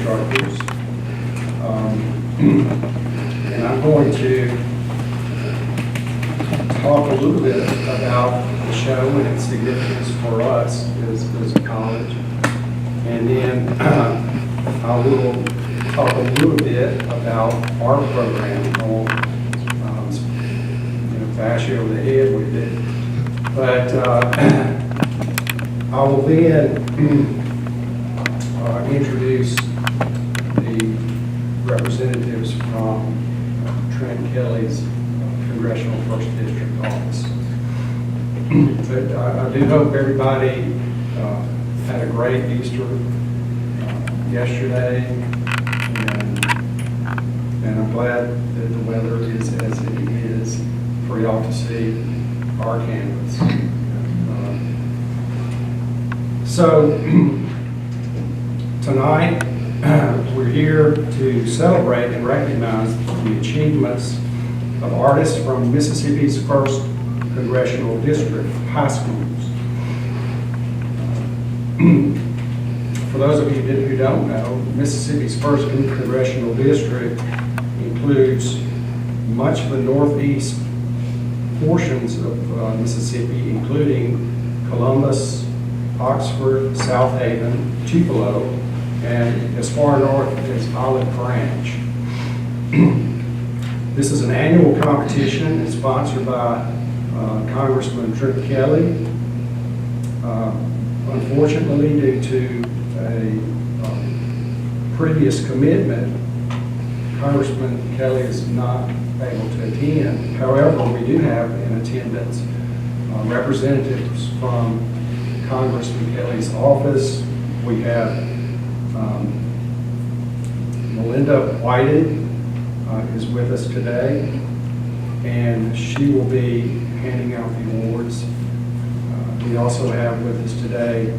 instructors. And I'm going to talk a little bit about the show and its significance for us as a college. And then I will talk a little bit about our program. I won't bash you over the head with it. But I will then introduce the representatives from Trent Kelly's Congressional First District office. But I do hope everybody had a great Easter yesterday, and I'm glad that the weather is as it is for y'all to see our canvas. So tonight we're here to celebrate and recognize the achievements of artists from Mississippi's first Congressional District high schools. For those of you who don't know, Mississippi's first Congressional District includes much of the northeast portions of Mississippi, including Columbus, Oxford, South Haven, Tupelo, and as far north as Olive Branch. This is an annual competition. It's sponsored by Congressman Trent Kelly. Unfortunately, due to a previous commitment, Congressman Kelly is not able to attend. However, we do have in attendance representatives from Congressman Kelly's office. We have Melinda Whited is with us today, and she will be handing out the awards. We also have with us today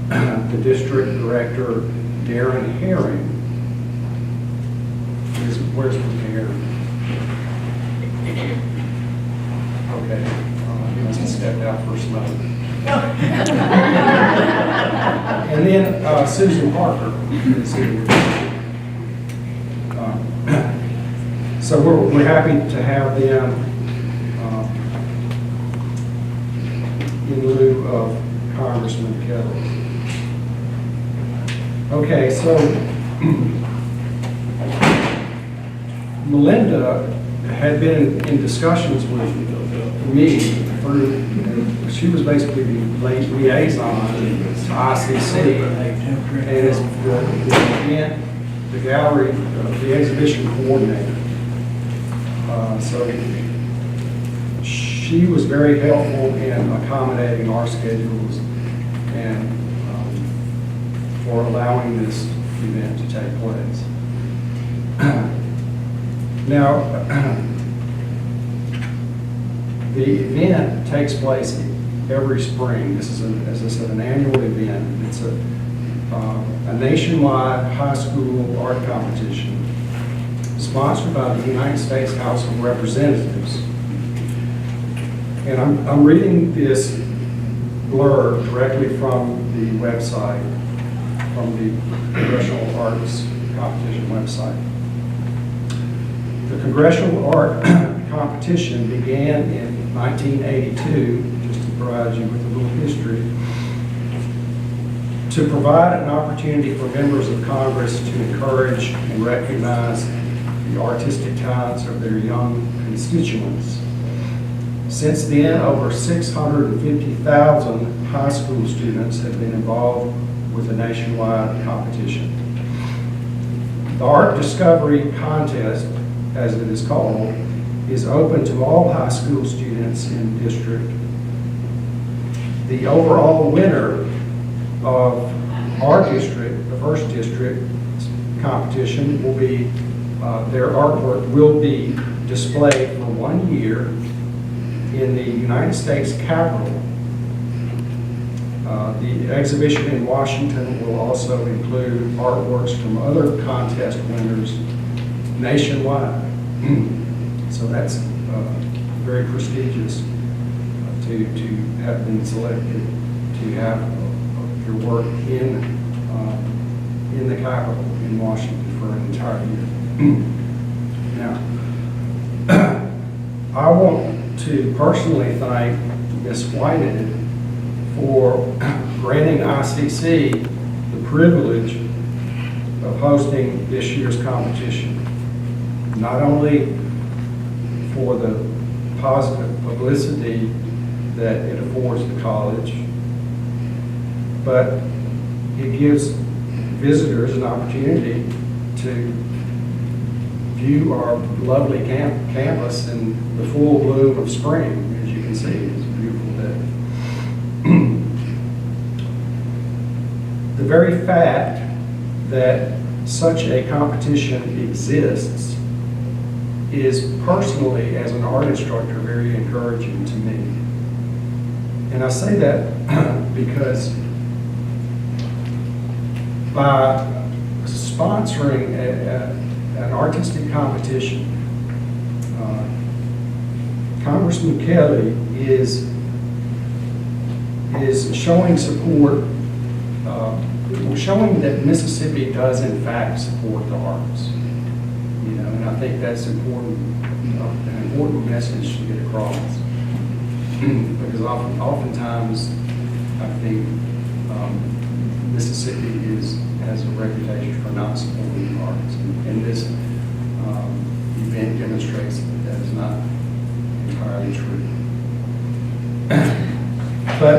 the District Director, Darren Herring. Where's Darren? Okay, he must have stepped out for a smoke. And then Susan Parker is here. So we're happy to have them in lieu of Congressman Kelly. Okay, so Melinda had been in discussions with me through, she was basically the liaison to ICC, and it's the event, the gallery, the exhibition coordinator. So she was very helpful in accommodating our schedules and for allowing this event to take place. Now, the event takes place every spring. This is, as I said, an annual event. It's a nationwide high school art competition sponsored by the United States House of Representatives. And I'm reading this blurb directly from the website, from the Congressional Arts Competition website. The Congressional Art Competition began in 1982, just to provide you with a little history, to provide an opportunity for members of Congress to encourage and recognize the artistic talents of their young constituents. Since then, over 650,000 high school students have been involved with the nationwide competition. The Art Discovery Contest, as it is called, is open to all high school students in the district. The overall winner of our district, the first district competition, will be, their artwork will be displayed for 1 year in the United States Capitol. The exhibition in Washington will also include artworks from other contest winners nationwide. So that's very prestigious to have been selected to have your work in the Capitol, in in Washington for an entire year. Now, I want to personally thank Ms. Whitehead for granting ICC the privilege of hosting this year's competition, not only for the positive publicity that it affords the college, but it gives visitors an opportunity to view our lovely campus in the full bloom of spring. As you can see, it's a beautiful day. The very fact that such a competition exists is personally, as an art instructor, very encouraging to me. And I say that because by sponsoring an artistic competition, Congressman Kelly is showing support, showing that Mississippi does in fact support the arts. You know, and I think that's important, an important message to get across. Because oftentimes I think Mississippi has a reputation for not supporting the arts, and this event demonstrates that is not entirely true. But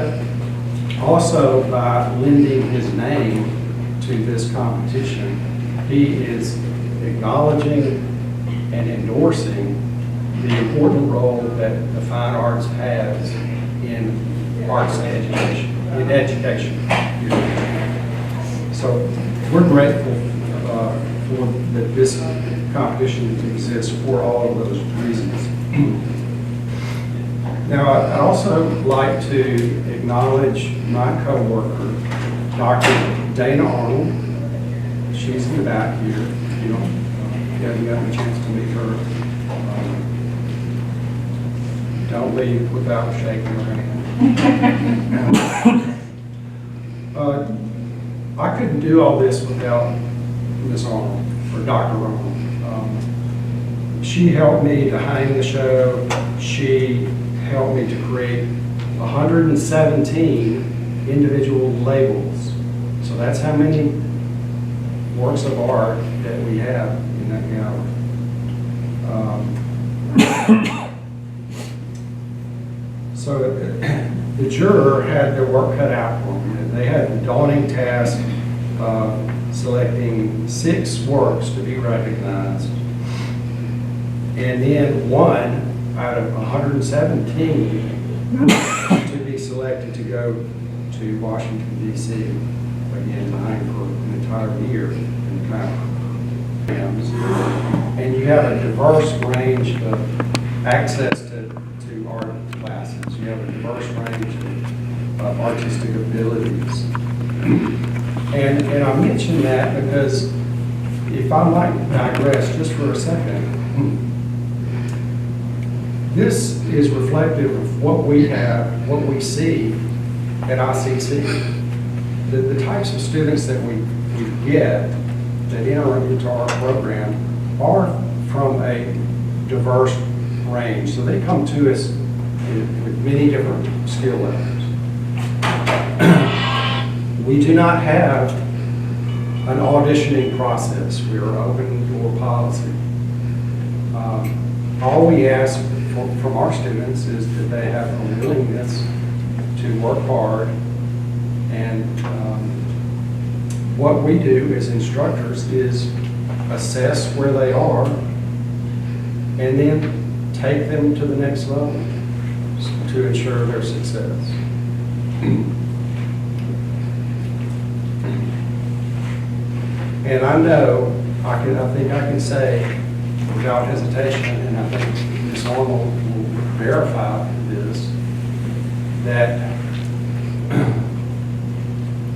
also, by lending his name to this competition, he is acknowledging and endorsing the important role that the fine arts has in arts education, So we're grateful for that this competition exists for all of those reasons. Now, I'd also like to acknowledge my coworker, Dr. Dana Arnold. She's in the back here. You haven't gotten a chance to meet her. Don't leave without shaking her hand. I couldn't do all this without Ms. Arnold, or Dr. Arnold. She helped me to hang the show. She helped me to create 117 individual labels. So that's how many works of art that we have in that gallery. So the juror had their work cut out for them. They had the daunting task of selecting 6 works to be recognized, and then 1 out of 117 to be selected to go to Washington, D.C. again, behind for an entire year in the conference. And you have a diverse range of access to art classes. You have a diverse range of artistic abilities. And I mention that because if I might digress just for a second, this is reflective of what we have, what we see at ICC. The types of students that we get that enter into our program are from a diverse range. So they come to us with many different skill levels. We do not have an auditioning process. We are open door policy. All we ask from our students is that they have a willingness to work hard, and what we do as instructors is assess where they are and then take them to the next level to ensure their success. And I know, I think I can say without hesitation, and I think Ms. Arnold will verify this, that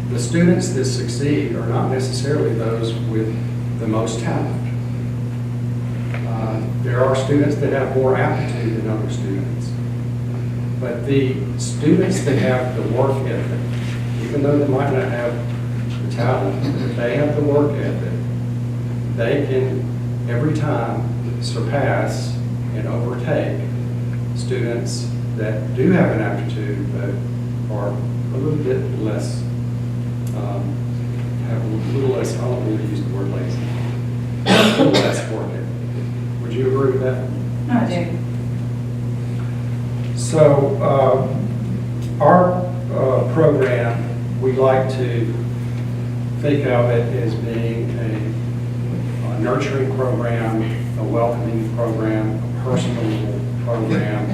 the students that succeed are not necessarily those with the most talent. There are students that have more aptitude than other students. But the students that have the work ethic, even though they might not have the talent, if they have the work ethic, they can every time surpass and overtake students that do have an aptitude but are a little bit less, have a little less, I don't really use the word lazy, a little less work ethic. Would you agree with that? No, I do. So our program, we like to think of it as being a nurturing program, a welcoming program, a personal program.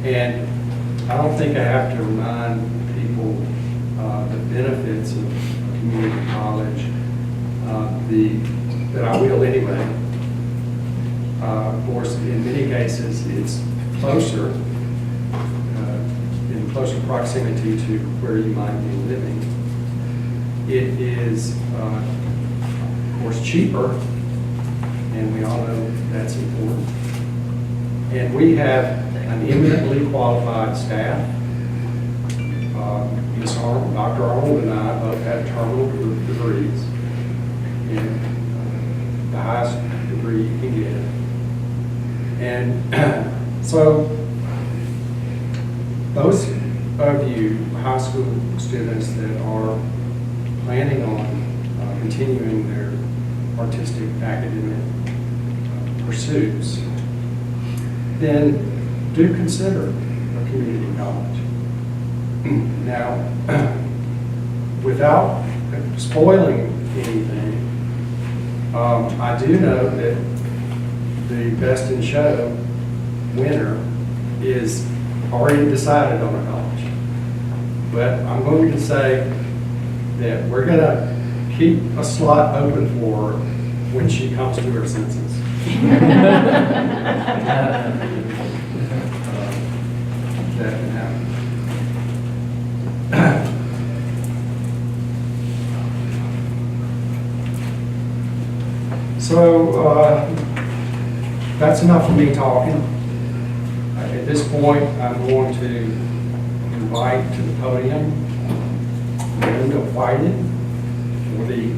And I don't think I have to remind people the benefits of a community college, that I will anyway. Of course, in many cases, it's closer, in closer proximity to where you might be living. It is, of course, cheaper, and we all know that's important. And we have an eminently qualified staff. Ms. Arnold, Dr. Arnold and I both have terminal degrees, and the highest degree you can get. And so those of you high school students that are planning on continuing their artistic academic pursuits, then do consider a community college. Now, without spoiling anything, I do know that the Best in Show winner is already decided on a college. But I'm going to say that we're going to keep a slot open for her when she comes to her senses. That can happen. So that's enough for me talking. At this point, I'm going to invite to the podium Linda Whited for the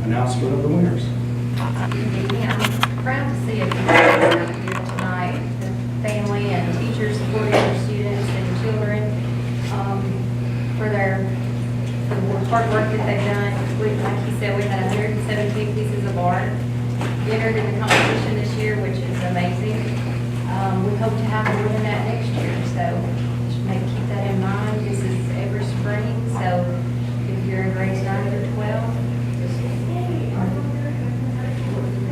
announcement of the winners. I'm proud to see it here tonight. The family and teachers supporting their students and children for the hard work that they've done. Like you said, we had 117 pieces of art entered in the competition this year, which is amazing. We hope to have more than that next year, so just keep that in mind. This is every spring, so if you're in grades 9 through 12, just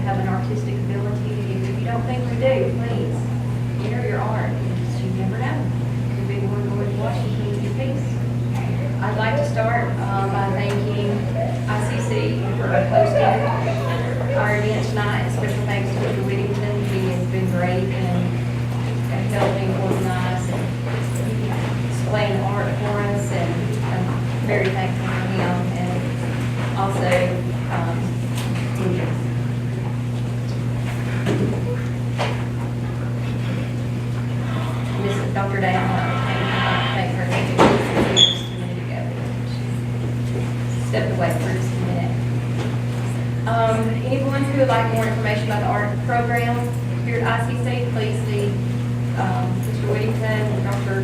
have an artistic ability. If you don't think we do, please enter your art, because you never know. Could be one George Washington with your piece. I'd like to start by thanking ICC for hosting our event tonight. Special thanks to Mr. Whittington. He has been great in helping organize and explain art for us, and I'm very thankful for him. And also, Miss Dr. Dale, thank her just a minute ago. She stepped away for just a minute. Anyone who would like more information about the art program here at ICC, please see Mr. Whittington and Dr.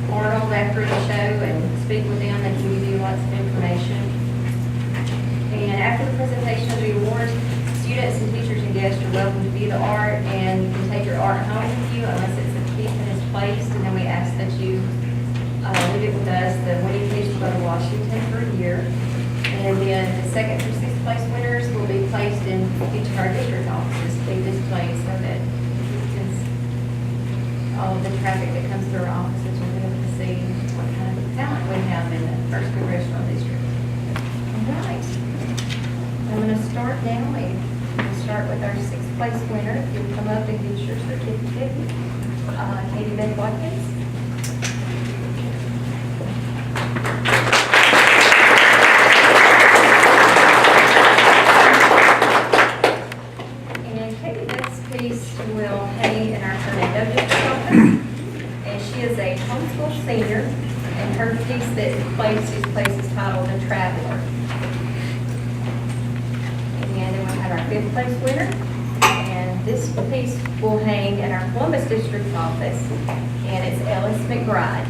Arnold after the show and speak with them. They can give you lots of information. And after the presentation of the awards, students and teachers and guests are welcome to view the art, and you can take your art home with you unless it's a piece and it's placed, and then we ask that you leave it with us. The winning piece will go to Washington for a year, and then the second through sixth place winners will be placed in each of our district offices to be displayed so that all of the traffic that comes through our offices will be able to see what kind of talent we have in the first congressional district. All right. I'm going to start now. We'll start with our sixth place winner. If you'll come up and get your certificate. Katie Beth Watkins. And Katie Beth's piece will hang in our Fernando district office. And she is a homeschool senior, and her piece that is placed is titled The Traveler. fifth place winner. And this piece will hang in our Columbus District office, and it's Ellis McBride.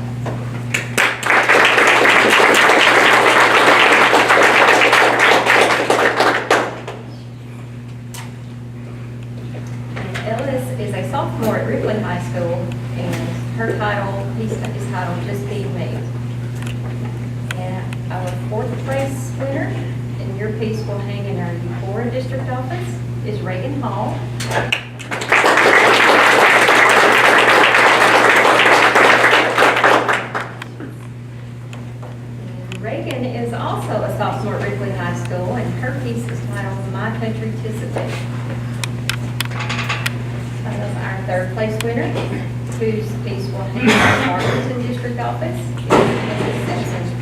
And Ellis is a sophomore at Ripley High School, and her title, his title, Just Being Me. And our fourth place winner, and your piece will hang in our Eupora District office, is Reagan Hall. And Reagan is also a sophomore at Ripley High School, and her piece is titled My Country Tis a Our third place winner, whose piece will hang in our Arlington District office, is Mrs. Simpson.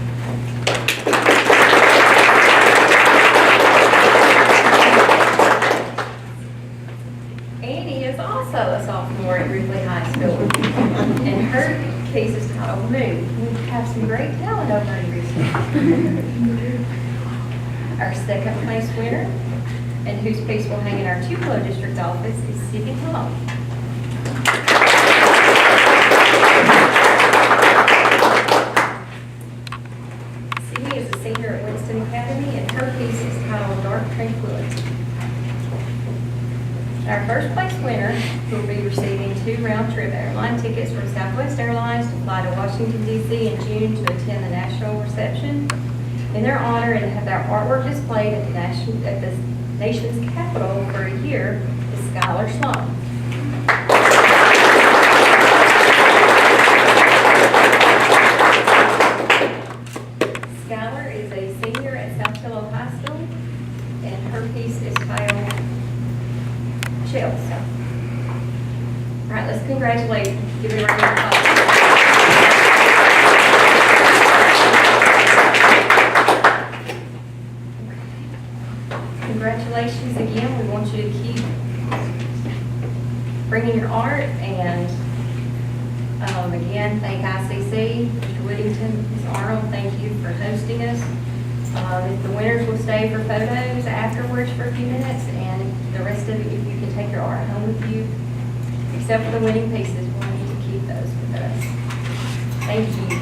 Annie is also a sophomore at Ripley High School, and her piece is titled Moon. We have some great talent over in Ripley. Our second place winner, and whose piece will hang in our Tupelo District office, is Sydney Hall. Sydney is a senior at Winston Academy, and her piece is titled Dark Tranquility. Our first place winner will be receiving 2 round-trip airline tickets from Southwest Airlines to fly to Washington, D.C. in June to attend the national reception in their honor and have their artwork displayed at the nation's capital for a year is Skylar Sloan. Skylar is a senior at South Carolina High School, and her piece is titled Shells. All right, let's congratulate, give it a round of applause. Congratulations again. We want you to keep bringing your art, and again, thank ICC, Mr. Whittington, Ms. Arnold, thank you for hosting us. If the winners will stay for photos afterwards for a few minutes, and the rest of it, if you can take your art home with you, except for the winning pieces, we'll need to keep those with us. Thank you.